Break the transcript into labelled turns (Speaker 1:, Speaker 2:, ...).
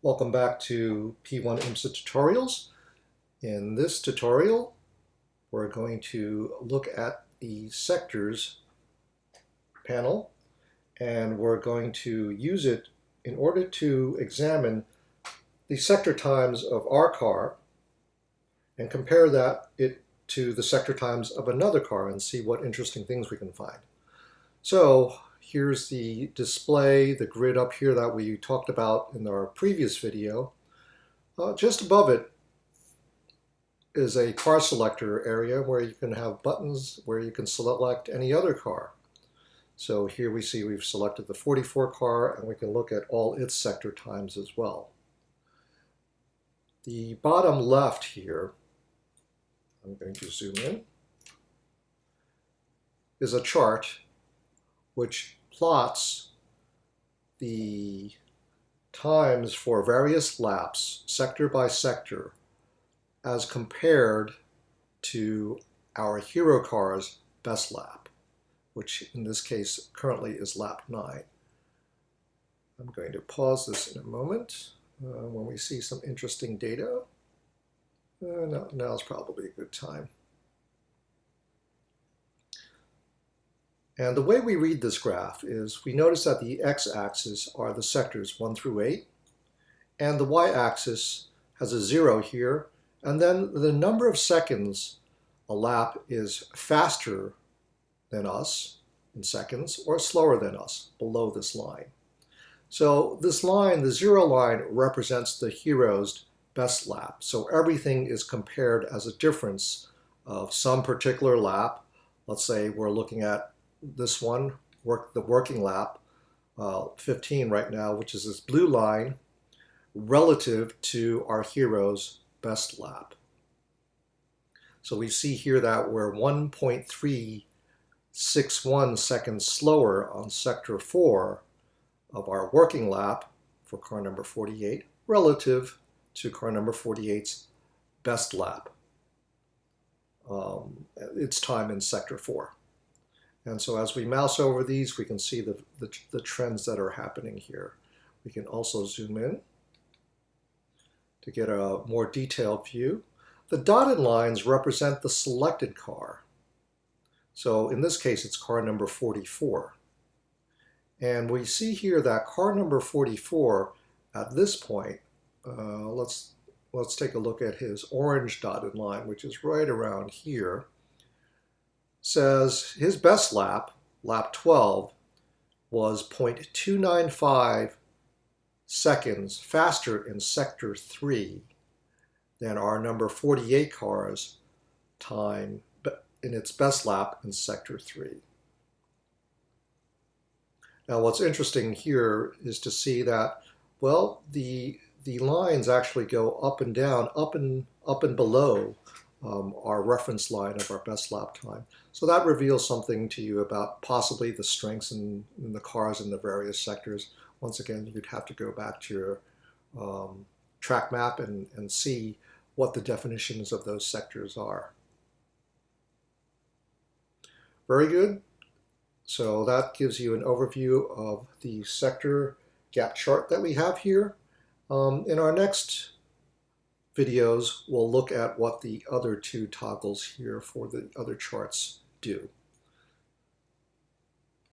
Speaker 1: Welcome back to P1TS tutorials. In this tutorial, we're going to look at the sectors panel, and we're going to use it in order to examine the sector times of our car and compare it to the sector times of another car and see what interesting things we can find. So here's the display, the grid up here that we talked about in our previous video. Just above it is a car selector area where you can have buttons where you can select any other car. So here we see we've selected the 44 car, and we can look at all its sector times as well. The bottom left here, I'm going to zoom in, is a chart which plots the times for various laps, sector by sector, as compared to our hero car's best lap, which in this case currently is lap 9. I'm going to pause this in a moment when we see some interesting data. Now's probably a good time. And the way we read this graph is we notice that the x-axis are the sectors 1 through 8, and the y-axis has a 0 here, and then the number of seconds a lap is faster than us in seconds or slower than us below this line. So this line, the 0 line, represents the hero's best lap. So everything is compared as a difference of some particular lap. Let's say we're looking at this one, the working lap, 15 right now, which is this blue line, relative to our hero's best lap. So we see here that we're 1.361 seconds slower on sector 4 of our working lap for car number 48 relative to car number 48's best lap, its time in sector 4. And so as we mouse over these, we can see the trends that are happening here. We can also zoom in to get a more detailed view. The dotted lines represent the selected car. So in this case, it's car number 44. And we see here that car number 44 at this point, let's take a look at his orange dotted line, which is right around here, says his best lap, lap 12, was 0.295 seconds faster in sector 3 than our number 48 car's time in its best lap in sector 3. Now what's interesting here is to see that, well, the lines actually go up and down, up and below our reference line of our best lap time. So that reveals something to you about possibly the strengths in the cars in the various sectors. Once again, you'd have to go back to your track map and see what the definitions of those sectors are. Very good. So that gives you an overview of the sector gap chart that we have here. In our next videos, we'll look at what the other two toggles here for the other charts do.